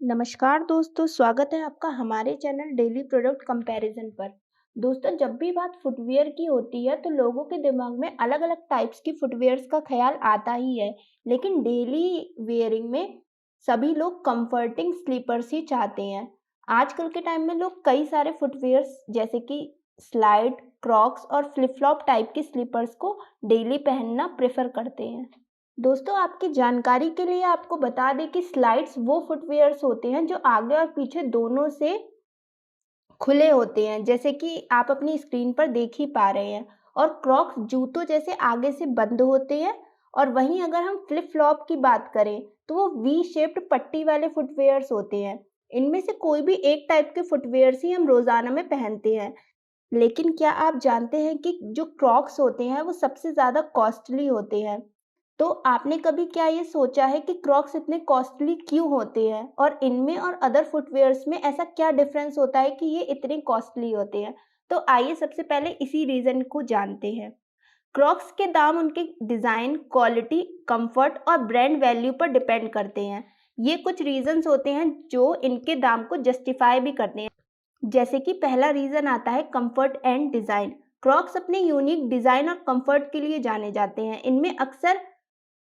नमस्कार दोस्तों, स्वागत है आपका हमारे चैनल डेली प्रोडक्ट कंपैरिजन पर। दोस्तों, जब भी बात फुटवियर की होती है तो लोगों के दिमाग में अलग-अलग टाइप्स की फुटवियर्स का ख्याल आता ही है। लेकिन डेली वेयरिंग में सभी लोग कंफर्टिंग स्लीपर्स ही चाहते हैं। आजकल के टाइम में लोग कई सारे फुटवियर्स जैसे कि स्लाइड, क्रॉक्स और फ्लिप-फ्लॉप टाइप के स्लीपर्स को डेली पहनना प्रेफर करते हैं। दोस्तों, आपकी जानकारी के लिए आपको बता दें कि स्लाइड्स वो फुटवियर्स होते हैं जो आगे और पीछे दोनों से खुले होते हैं, जैसे कि आप अपनी स्क्रीन पर देख ही पा रहे हैं। और क्रॉक्स जूतों जैसे आगे से बंद होते हैं। और वहीं अगर हम फ्लिप फ्लॉप की बात करें तो वो वी शेप्ड पट्टी वाले फुटवियर्स होते हैं। इनमें से कोई भी एक टाइप के फुटवियर्स ही हम रोजाना में पहनते हैं। लेकिन क्या आप जानते हैं कि जो क्रॉक्स होते हैं वो सबसे ज़्यादा कॉस्टली होते हैं? तो आपने कभी क्या ये सोचा है कि क्रॉक्स इतने कॉस्टली क्यों होते हैं? और इनमें और अदर फुटवियर्स में ऐसा क्या डिफरेंस होता है कि ये इतने कॉस्टली होते हैं? तो आइए सबसे पहले इसी रीज़न को जानते हैं। क्रॉक्स के दाम उनके डिज़ाइन, क्वालिटी, कंफर्ट और ब्रांड वैल्यू पर डिपेंड करते हैं। ये कुछ रीज़न्स होते हैं जो इनके दाम को जस्टिफाई भी करते हैं। जैसे कि पहला रीज़न आता है कंफर्ट एंड डिज़ाइन। क्रॉक्स अपने यूनिक डिज़ाइन और कंफर्ट के लिए जाने जाते हैं। इनमें अक्सर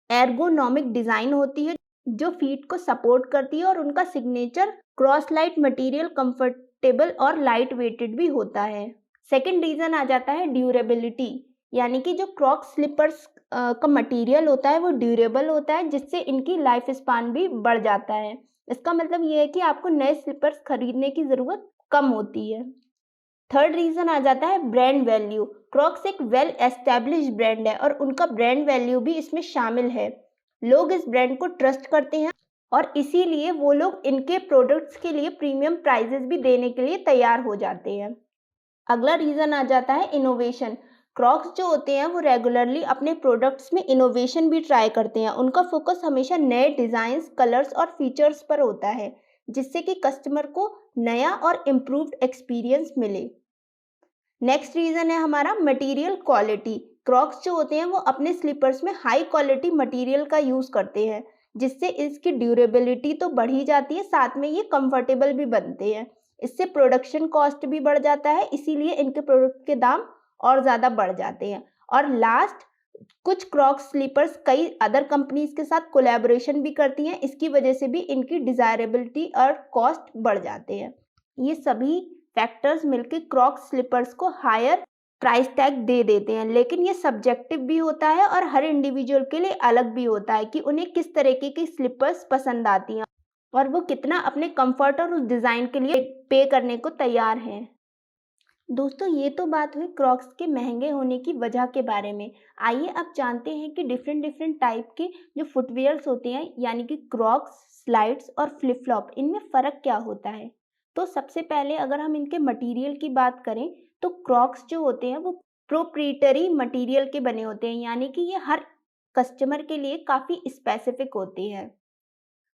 एर्गोनॉमिक डिज़ाइन होती है जो फीट को सपोर्ट करती है और उनका signature cross light material comfortable और लाइट वेटेड भी होता है। सेकंड रीज़न आ जाता है ड्यूरेबिलिटी, यानी कि जो क्रॉक्स स्लीपर्स का मटेरियल होता है वो ड्यूरेबल होता है, जिससे इनकी लाइफ स्पान भी बढ़ जाता है। इसका मतलब ये है कि आपको नए स्लीपर्स खरीदने की ज़रूरत कम होती है। थर्ड रीज़न आ जाता है ब्रांड वैल्यू। क्रॉक्स एक वेल एस्टैब्लिश्ड ब्रांड है और उनका ब्रांड वैल्यू भी इसमें शामिल है। लोग इस ब्रांड को ट्रस्ट करते हैं और इसीलिए वो लोग इनके प्रोडक्ट्स के लिए प्रीमियम प्राइजेस भी देने के लिए तैयार हो जाते हैं। अगला रीज़न आ जाता है इनोवेशन। क्रॉक्स जो होते हैं वो रेगुलरली अपने प्रोडक्ट्स में इनोवेशन भी ट्राई करते हैं। उनका फोकस हमेशा नए डिज़ाइंस, कलर्स और फीचर्स पर होता है, जिससे कि कस्टमर को नया और इम्प्रूव्ड एक्सपीरियंस मिले। नेक्स्ट रीज़न है हमारा मटेरियल क्वालिटी। क्रॉक्स जो होते हैं वो अपने स्लीपर्स में हाई क्वालिटी मटेरियल का यूज़ करते हैं, जिससे इसकी ड्यूरेबिलिटी तो बढ़ ही जाती है, साथ में ये कंफर्टेबल भी बनते हैं। इससे प्रोडक्शन कॉस्ट भी बढ़ जाता है, इसीलिए इनके प्रोडक्ट के दाम और ज़्यादा बढ़ जाते हैं। और लास्ट, कुछ क्रॉक्स स्लीपर्स कई अदर कंपनीज के साथ कोलैबोरेशन भी करती हैं, इसकी वजह से भी इनकी डिज़ायरेबिलिटी और कॉस्ट बढ़ जाते हैं। ये सभी फैक्टर्स मिलके क्रॉक्स स्लीपर्स को हायर प्राइस टैग दे देते हैं, लेकिन ये सब्जेक्टिव भी होता है और हर इंडिविजुअल के लिए अलग भी होता है कि उन्हें किस तरीके की स्लीपर्स पसंद आती हैं और वो कितना अपने कंफर्ट और उस डिज़ाइन के लिए पे करने को तैयार हैं। दोस्तों, ये तो बात हुई क्रॉक्स के महंगे होने की वजह के बारे में। आइए अब जानते हैं कि डिफरेंट डिफरेंट टाइप के जो फुटवियर्स होते हैं, यानी कि क्रॉक्स, स्लाइड्स और फ्लिप फ्लॉप, इनमें फ़र्क क्या होता है। तो सबसे पहले अगर हम इनके मटेरियल की बात करें तो क्रॉक्स जो होते हैं वो प्रोप्रीटरी मटेरियल के बने होते हैं, यानी कि ये हर कस्टमर के लिए काफ़ी स्पेसिफिक होती है।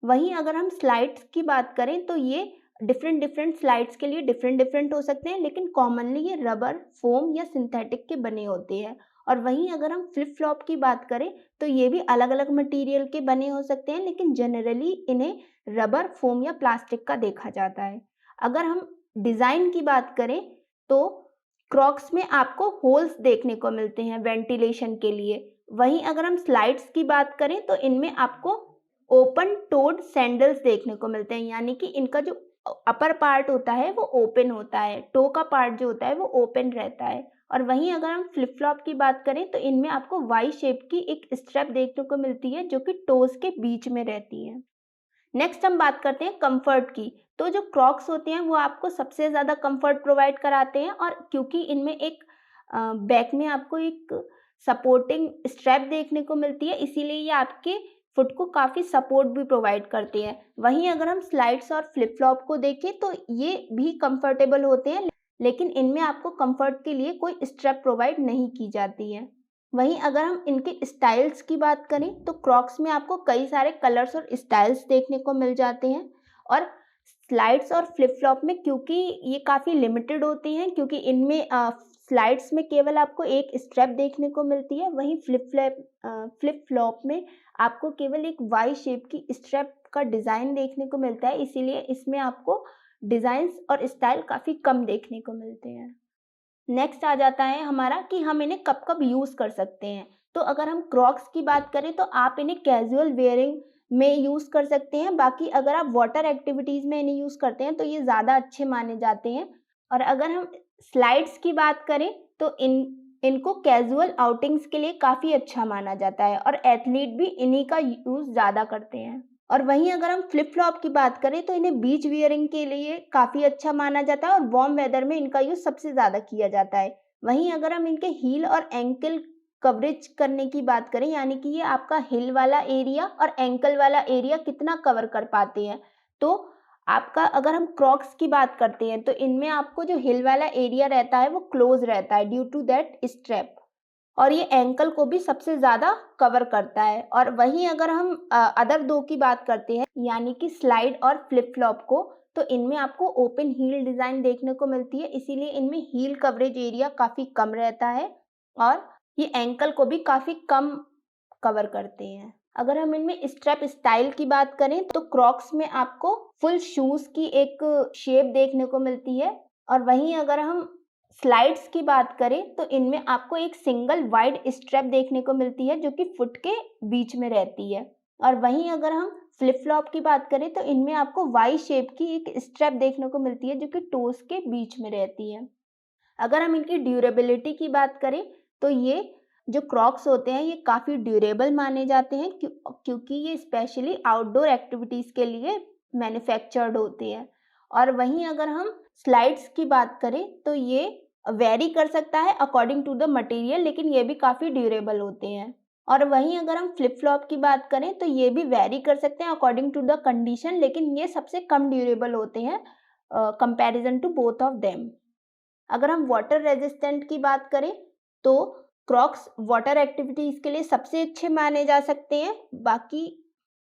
वहीं अगर हम स्लाइड्स की बात करें तो ये डिफरेंट डिफरेंट स्लाइड्स के लिए डिफरेंट डिफरेंट हो सकते हैं, लेकिन कॉमनली ये रबर, फोम या सिंथेटिक के बने होते हैं। और वहीं अगर हम फ्लिप फ्लॉप की बात करें तो ये भी अलग अलग मटेरियल के बने हो सकते हैं, लेकिन जनरली इन्हें रबर, फोम या प्लास्टिक का देखा जाता है। अगर हम डिज़ाइन की बात करें तो क्रॉक्स में आपको होल्स देखने को मिलते हैं वेंटिलेशन के लिए। वहीं अगर हम स्लाइड्स की बात करें तो इनमें आपको ओपन टोड सैंडल्स देखने को मिलते हैं, यानी कि इनका जो अपर पार्ट होता है वो ओपन होता है, टो का पार्ट जो होता है वो ओपन रहता है। और वहीं अगर हम फ्लिप फ्लॉप की बात करें तो इनमें आपको वाई शेप की एक स्ट्रेप देखने को मिलती है जो कि टोज के बीच में रहती है। नेक्स्ट हम बात करते हैं कंफर्ट की। तो जो क्रॉक्स होते हैं वो आपको सबसे ज़्यादा कंफर्ट प्रोवाइड कराते हैं, और क्योंकि इनमें एक बैक में आपको एक सपोर्टिंग स्ट्रैप देखने को मिलती है, इसीलिए ये आपके फुट को काफ़ी सपोर्ट भी प्रोवाइड करते हैं। वहीं अगर हम स्लाइड्स और फ्लिप फ्लॉप को देखें तो ये भी कंफर्टेबल होते हैं, लेकिन इनमें आपको कंफर्ट के लिए कोई स्ट्रैप प्रोवाइड नहीं की जाती है। वहीं अगर हम इनके स्टाइल्स की बात करें तो क्रॉक्स में आपको कई सारे कलर्स और स्टाइल्स देखने को मिल जाते हैं। और स्लाइड्स और फ्लिप फ्लॉप में क्योंकि ये काफ़ी लिमिटेड होती हैं, क्योंकि इनमें स्लाइड्स में केवल आपको एक स्ट्रैप देखने को मिलती है, वहीं फ्लिप फ्लॉप में आपको केवल एक वाई शेप की स्ट्रैप का डिज़ाइन देखने को मिलता है, इसीलिए इसमें आपको डिज़ाइंस और स्टाइल काफ़ी कम देखने को मिलते हैं। नेक्स्ट आ जाता है हमारा कि हम इन्हें कब-कब यूज़ कर सकते हैं। तो अगर हम क्रॉक्स की बात करें तो आप इन्हें कैजुअल वेयरिंग में यूज़ कर सकते हैं। बाकी अगर आप वाटर एक्टिविटीज़ में इन्हें यूज़ करते हैं तो ये ज़्यादा अच्छे माने जाते हैं। और अगर हम स्लाइड्स की बात करें तो इनको कैजुअल आउटिंग्स के लिए काफ़ी अच्छा माना जाता है और एथलीट भी इन्हीं का यूज़ ज़्यादा करते हैं। और वहीं अगर हम फ्लिप फ्लॉप की बात करें तो इन्हें बीच वियरिंग के लिए काफ़ी अच्छा माना जाता है और वार्म वेदर में इनका यूज़ सबसे ज़्यादा किया जाता है। वहीं अगर हम इनके हील और एंकल कवरेज करने की बात करें, यानी कि ये आपका हिल वाला एरिया और एंकल वाला एरिया कितना कवर कर पाते हैं, तो आपका अगर हम क्रॉक्स की बात करते हैं तो इनमें आपको जो हिल वाला एरिया रहता है वो क्लोज रहता है ड्यू टू दैट स्ट्रैप, और ये एंकल को भी सबसे ज़्यादा कवर करता है। और वहीं अगर हम अदर दो की बात करते हैं, यानी कि स्लाइड और फ्लिप फ्लॉप को, तो इनमें आपको ओपन हील डिज़ाइन देखने को मिलती है, इसीलिए इनमें हील कवरेज एरिया काफ़ी कम रहता है और ये एंकल को भी काफ़ी कम कवर करते हैं। अगर हम इनमें स्ट्रैप स्टाइल की बात करें तो क्रॉक्स में आपको फुल शूज़ की एक शेप देखने को मिलती है, और वहीं अगर हम स्लाइड्स की बात करें तो इनमें आपको एक सिंगल वाइड स्ट्रैप देखने को मिलती है जो कि फुट के बीच में रहती है। और वहीं अगर हम फ्लिप फ्लॉप की बात करें तो इनमें आपको वाई शेप की एक स्ट्रैप देखने को मिलती है जो कि टोस के बीच में रहती है। अगर हम इनकी ड्यूरेबिलिटी की बात करें तो ये जो क्रॉक्स होते हैं ये काफ़ी ड्यूरेबल माने जाते हैं क्योंकि ये स्पेशली आउटडोर एक्टिविटीज़ के लिए मैन्युफैक्चर्ड होते हैं। और वहीं अगर हम स्लाइड्स की बात करें तो ये वेरी कर सकता है अकॉर्डिंग टू द मटेरियल, लेकिन ये भी काफ़ी ड्यूरेबल होते हैं। और वहीं अगर हम फ्लिप फ्लॉप की बात करें तो ये भी वेरी कर सकते हैं अकॉर्डिंग टू द कंडीशन, लेकिन ये सबसे कम ड्यूरेबल होते हैं comparison to both of them. अगर हम वाटर रेजिस्टेंट की बात करें तो क्रॉक्स वाटर एक्टिविटीज़ के लिए सबसे अच्छे माने जा सकते हैं। बाकी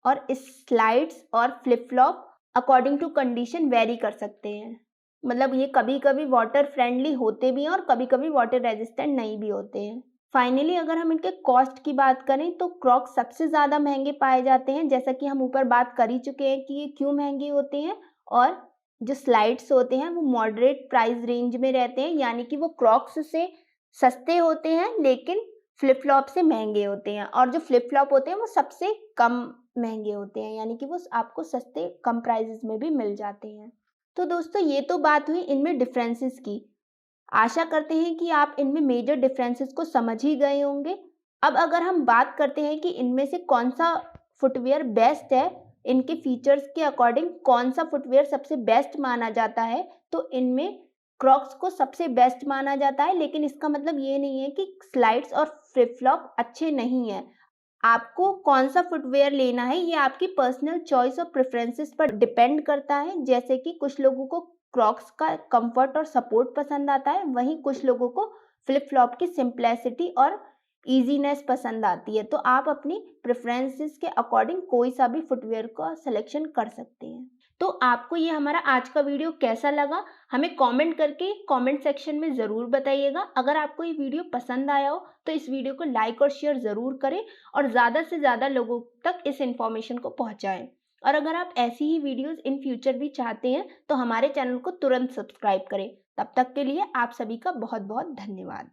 और स्लाइड्स और flip flop according to condition vary कर सकते हैं, मतलब ये कभी-कभी वाटर फ्रेंडली होते भी हैं और कभी-कभी वाटर रेजिस्टेंट नहीं भी होते हैं। फाइनली अगर हम इनके कॉस्ट की बात करें तो क्रॉक्स सबसे ज़्यादा महंगे पाए जाते हैं, जैसा कि हम ऊपर बात कर ही चुके हैं कि ये क्यों महंगे होते हैं। और जो स्लाइड्स होते हैं वो मॉडरेट प्राइस रेंज में रहते हैं, यानी कि वो क्रॉक्स से सस्ते होते हैं लेकिन फ्लिप फ्लॉप से महंगे होते हैं, और जो फ्लिप फ्लॉप होते हैं वो सबसे कम महंगे होते हैं, यानी कि वो आपको सस्ते कम प्राइसेस में भी मिल जाते हैं। तो दोस्तों ये तो बात हुई इनमें डिफरेंसेस की। आशा करते हैं कि आप इनमें मेजर डिफरेंसेस को समझ ही गए होंगे। अब अगर हम बात करते हैं कि इनमें से कौन-सा फुटवियर बेस्ट है, इनके फीचर्स के अकॉर्डिंग कौन-सा फुटवियर सबसे बेस्ट माना जाता है, तो इनमें क्रॉक्स को सबसे बेस्ट माना जाता है, लेकिन इसका मतलब ये नहीं है कि स्लाइड्स और फ्लिप फ्लॉप अच्छे नहीं हैं। आपको कौन-सा फुटवियर लेना है ये आपकी पर्सनल चॉइस और प्रेफ़रेंसेस पर डिपेंड करता है। जैसे कि कुछ लोगों को क्रॉक्स का कंफर्ट और सपोर्ट पसंद आता है, वहीं कुछ लोगों को फ्लिप फ्लॉप की सिंप्लिसिटी और ईज़ीनेस पसंद आती है। तो आप अपनी प्रेफ़रेंसेस के अकॉर्डिंग कोई सा भी फुटवियर का सिलेक्शन कर सकते हैं। तो आपको ये हमारा आज का वीडियो कैसा लगा, हमें कमेंट करके कमेंट सेक्शन में ज़रूर बताइएगा। अगर आपको ये वीडियो पसंद आया हो तो इस वीडियो को लाइक और शेयर ज़रूर करें और ज़्यादा से ज़्यादा लोगों तक इस इन्फॉर्मेशन को पहुँचाएँ। और अगर आप ऐसी ही वीडियोज़ इन फ्यूचर भी चाहते हैं तो हमारे चैनल को तुरंत सब्सक्राइब करें। तब तक के लिए आप सभी का बहुत-बहुत धन्यवाद।